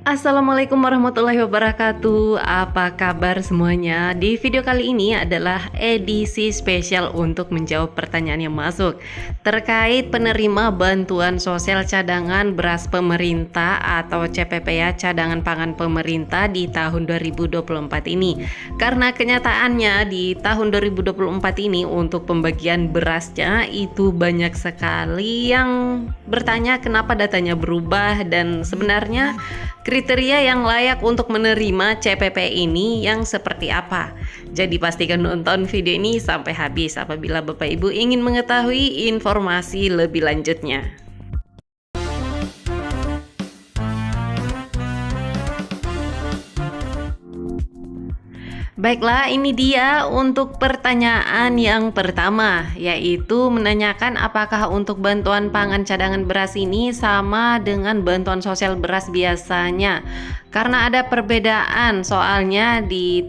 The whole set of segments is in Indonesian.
Assalamualaikum warahmatullahi wabarakatuh. Apa kabar semuanya? Di video kali ini adalah edisi spesial untuk menjawab pertanyaan yang masuk terkait penerima bantuan sosial cadangan beras pemerintah atau CPP ya, cadangan pangan pemerintah di tahun 2024 ini. Karena kenyataannya di tahun 2024 ini untuk pembagian berasnya itu banyak sekali yang bertanya kenapa datanya berubah dan sebenarnya kriteria yang layak untuk menerima CPP ini yang seperti apa. Jadi pastikan nonton video ini sampai habis apabila Bapak Ibu ingin mengetahui informasi lebih lanjutnya. Baiklah, ini dia untuk pertanyaan yang pertama, yaitu menanyakan apakah untuk bantuan pangan cadangan beras ini sama dengan bantuan sosial beras biasanya. Karena ada perbedaan, soalnya di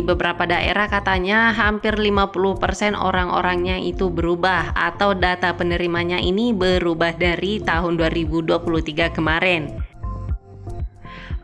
beberapa daerah katanya hampir 50% orang-orangnya itu berubah atau data penerimanya ini berubah dari tahun 2023 kemarin.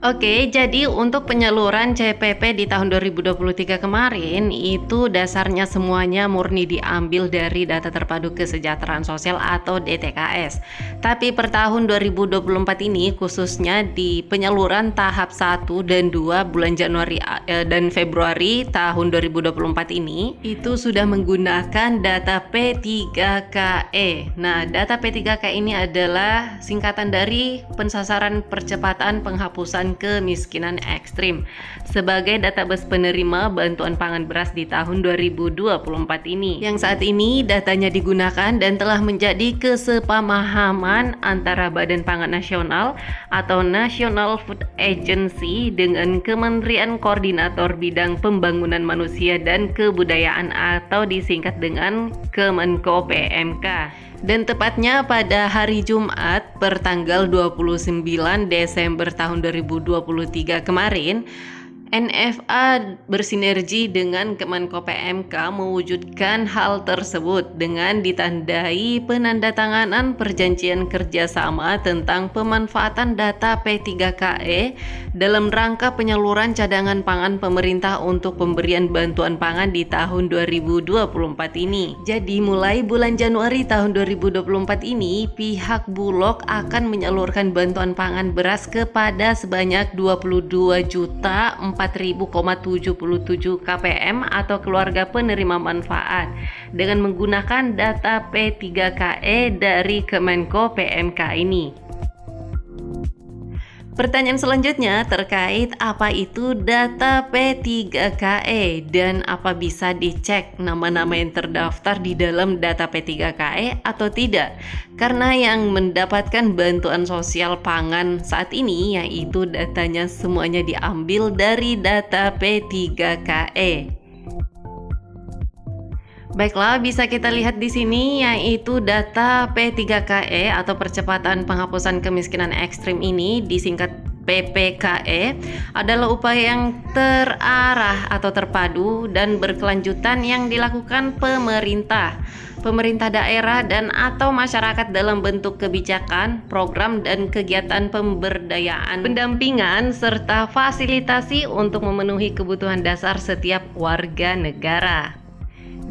Oke, jadi untuk penyaluran CPP di tahun 2023 kemarin itu dasarnya semuanya murni diambil dari data terpadu kesejahteraan sosial atau DTKS. Tapi per tahun 2024 ini khususnya di penyaluran tahap 1 dan 2 bulan Januari dan Februari tahun 2024 ini itu sudah menggunakan data P3KE. Nah, data P3KE ini adalah singkatan dari pensasaran percepatan penghapusan kemiskinan ekstrim sebagai database penerima bantuan pangan beras di tahun 2024 ini, yang saat ini datanya digunakan dan telah menjadi kesepamahaman antara Badan Pangan Nasional atau National Food Agency dengan Kementerian Koordinator Bidang Pembangunan Manusia dan Kebudayaan atau disingkat dengan Kemenko PMK. Dan tepatnya pada hari Jumat pertanggal 29 Desember tahun 2023 kemarin, NFA bersinergi dengan Kemenko PMK mewujudkan hal tersebut dengan ditandai penandatanganan perjanjian kerjasama tentang pemanfaatan data P3KE dalam rangka penyaluran cadangan pangan pemerintah untuk pemberian bantuan pangan di tahun 2024 ini. Jadi mulai bulan Januari tahun 2024 ini pihak Bulog akan menyalurkan bantuan pangan beras kepada sebanyak 22.004.077 KPM atau keluarga penerima manfaat dengan menggunakan data P3KE dari Kemenko PMK ini. Pertanyaan selanjutnya terkait apa itu data P3KE dan apa bisa dicek nama-nama yang terdaftar di dalam data P3KE atau tidak. Karena yang mendapatkan bantuan sosial pangan saat ini yaitu datanya semuanya diambil dari data P3KE. Baiklah, bisa kita lihat di sini yaitu data P3KE atau percepatan penghapusan kemiskinan ekstrim ini disingkat PPKE adalah upaya yang terarah atau terpadu dan berkelanjutan yang dilakukan pemerintah daerah dan atau masyarakat dalam bentuk kebijakan, program dan kegiatan pemberdayaan, pendampingan serta fasilitasi untuk memenuhi kebutuhan dasar setiap warga negara.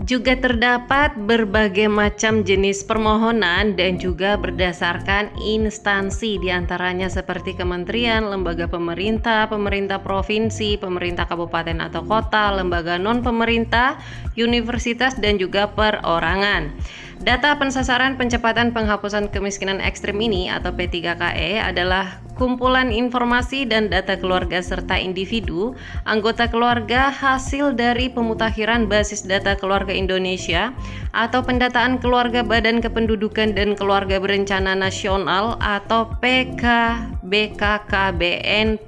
Juga terdapat berbagai macam jenis permohonan dan juga berdasarkan instansi diantaranya seperti kementerian, lembaga pemerintah, pemerintah provinsi, pemerintah kabupaten atau kota, lembaga non-pemerintah, universitas dan juga perorangan. Data pensasaran pencepatan penghapusan kemiskinan ekstrim ini atau P3KE adalah kumpulan informasi dan data keluarga serta individu, anggota keluarga hasil dari pemutakhiran basis data keluarga Indonesia atau pendataan keluarga Badan Kependudukan dan Keluarga Berencana Nasional atau PKBKKBN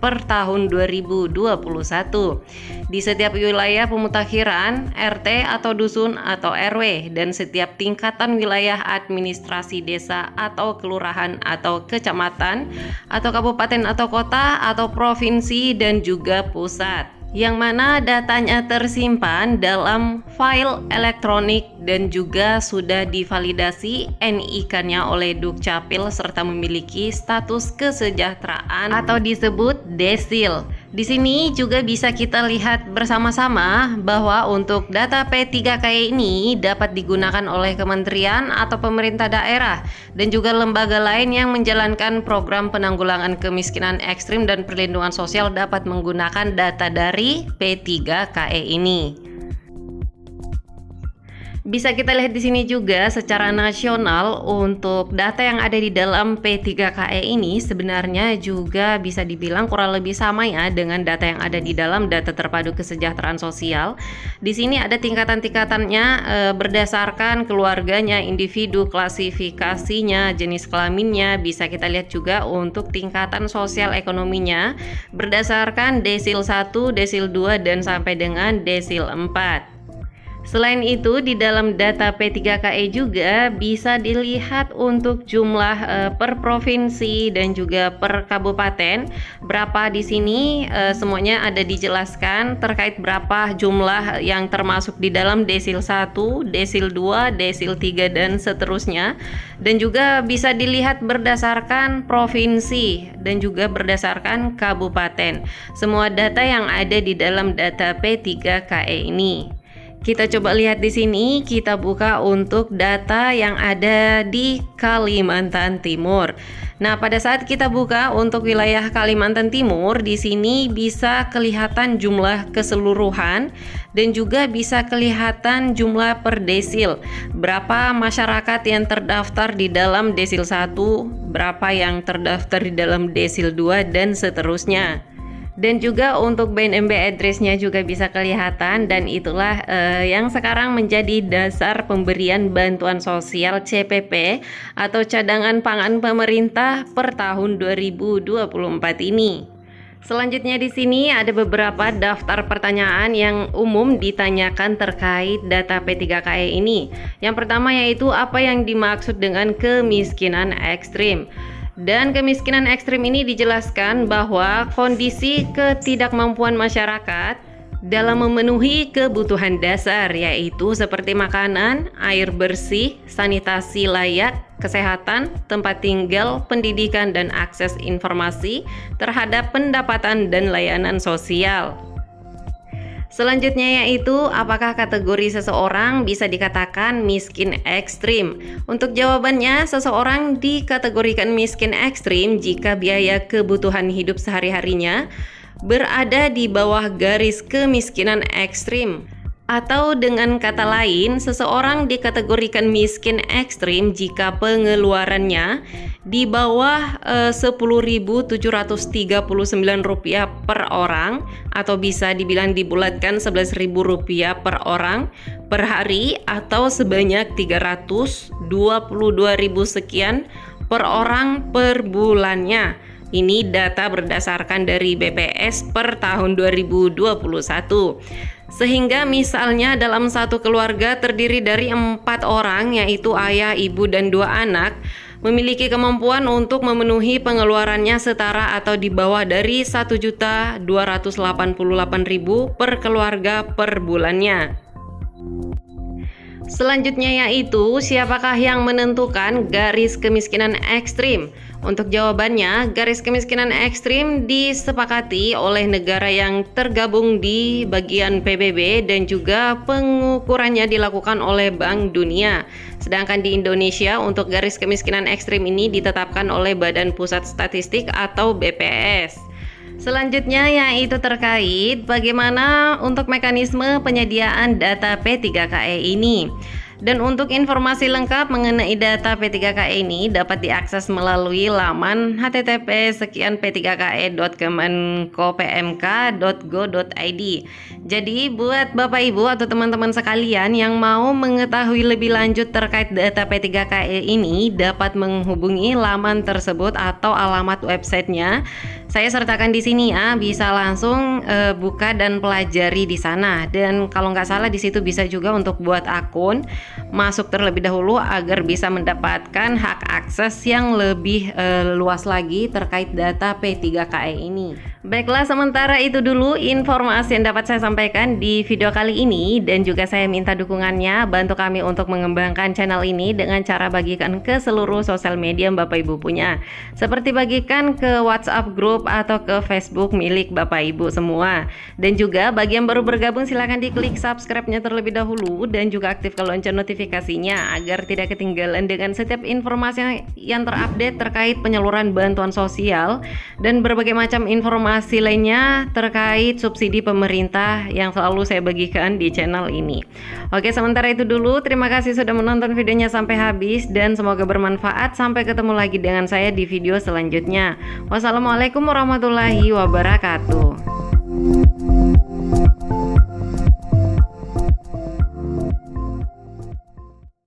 per tahun 2021. Di setiap wilayah pemutakhiran, RT atau dusun atau RW dan setiap tingkatan wilayah administrasi desa atau kelurahan atau kecamatan atau kabupaten atau kota atau provinsi dan juga pusat. yang mana datanya tersimpan dalam file elektronik dan juga sudah divalidasi NIK-nya oleh Dukcapil serta memiliki status kesejahteraan atau disebut desil. Di sini juga bisa kita lihat bersama-sama bahwa untuk data P3KE ini dapat digunakan oleh kementerian atau pemerintah daerah dan juga lembaga lain yang menjalankan program penanggulangan kemiskinan ekstrim dan perlindungan sosial dapat menggunakan data dari P3KE ini. Bisa kita lihat di sini juga secara nasional untuk data yang ada di dalam P3KE ini sebenarnya juga bisa dibilang kurang lebih sama ya dengan data yang ada di dalam data terpadu kesejahteraan sosial. Di sini ada tingkatan-tingkatannya berdasarkan keluarganya, individu, klasifikasinya, jenis kelaminnya. Bisa kita lihat juga untuk tingkatan sosial ekonominya berdasarkan desil 1, desil 2 dan sampai dengan desil 4. Selain itu, di dalam data P3KE juga bisa dilihat untuk jumlah per provinsi dan juga per kabupaten. Berapa di sini semuanya ada dijelaskan terkait berapa jumlah yang termasuk di dalam desil 1, desil 2, desil 3 dan seterusnya. Dan juga bisa dilihat berdasarkan provinsi dan juga berdasarkan kabupaten. Semua data yang ada di dalam data P3KE ini. Kita coba lihat di sini, kita buka untuk data yang ada di Kalimantan Timur. Nah, pada saat kita buka untuk wilayah Kalimantan Timur, di sini bisa kelihatan jumlah keseluruhan dan juga bisa kelihatan jumlah per desil. Berapa masyarakat yang terdaftar di dalam desil 1, berapa yang terdaftar di dalam desil 2 dan seterusnya. Dan juga untuk BNMB address-nya juga bisa kelihatan dan itulah yang sekarang menjadi dasar pemberian bantuan sosial CPP atau cadangan pangan pemerintah per tahun 2024 ini. Selanjutnya di sini ada beberapa daftar pertanyaan yang umum ditanyakan terkait data P3KE ini. Yang pertama yaitu apa yang dimaksud dengan kemiskinan ekstrim. Dan kemiskinan ekstrim ini dijelaskan bahwa kondisi ketidakmampuan masyarakat dalam memenuhi kebutuhan dasar yaitu seperti makanan, air bersih, sanitasi layak, kesehatan, tempat tinggal, pendidikan, dan akses informasi terhadap pendapatan dan layanan sosial. Selanjutnya yaitu apakah kategori seseorang bisa dikatakan miskin ekstrim? Untuk jawabannya, seseorang dikategorikan miskin ekstrim jika biaya kebutuhan hidup sehari-harinya berada di bawah garis kemiskinan ekstrim. Atau dengan kata lain, seseorang dikategorikan miskin ekstrim jika pengeluarannya di bawah Rp10.739 per orang atau bisa dibilang dibulatkan Rp11.000 per orang per hari atau sebanyak 322.000 sekian per orang per bulannya. Ini data berdasarkan dari BPS per tahun 2021. Sehingga misalnya dalam satu keluarga terdiri dari 4 orang yaitu ayah, ibu, dan 2 anak memiliki kemampuan untuk memenuhi pengeluarannya setara atau di bawah dari Rp1.288.000 per keluarga per bulannya. Selanjutnya yaitu siapakah yang menentukan garis kemiskinan ekstrim? Untuk jawabannya, garis kemiskinan ekstrim disepakati oleh negara yang tergabung di bagian PBB dan juga pengukurannya dilakukan oleh Bank Dunia. Sedangkan di Indonesia untuk garis kemiskinan ekstrim ini ditetapkan oleh Badan Pusat Statistik atau BPS. Selanjutnya yaitu terkait bagaimana untuk mekanisme penyediaan data P3KE ini. Dan untuk informasi lengkap mengenai data P3KE ini dapat diakses melalui laman http://p3ke.kemenkopmk.go.id. Jadi buat Bapak Ibu atau teman-teman sekalian yang mau mengetahui lebih lanjut terkait data P3KE ini dapat menghubungi laman tersebut atau alamat websitenya. Saya sertakan di sini ya, bisa langsung buka dan pelajari di sana. Dan kalau nggak salah di situ bisa juga untuk buat akun, masuk terlebih dahulu agar bisa mendapatkan hak akses yang lebih luas lagi terkait data P3KE ini. Baiklah, sementara itu dulu informasi yang dapat saya sampaikan di video kali ini, dan juga saya minta dukungannya bantu kami untuk mengembangkan channel ini dengan cara bagikan ke seluruh sosial media yang Bapak Ibu punya, seperti bagikan ke WhatsApp grup atau ke Facebook milik Bapak Ibu semua. Dan juga bagi yang baru bergabung silahkan diklik subscribe-nya terlebih dahulu dan juga aktifkan lonceng notifikasinya agar tidak ketinggalan dengan setiap informasi yang terupdate terkait penyaluran bantuan sosial dan berbagai macam informasi lainnya terkait subsidi pemerintah yang selalu saya bagikan di channel ini. Oke, sementara itu dulu. Terima kasih sudah menonton videonya sampai habis dan semoga bermanfaat. Sampai ketemu lagi dengan saya di video selanjutnya. Wassalamualaikum warahmatullahi wabarakatuh.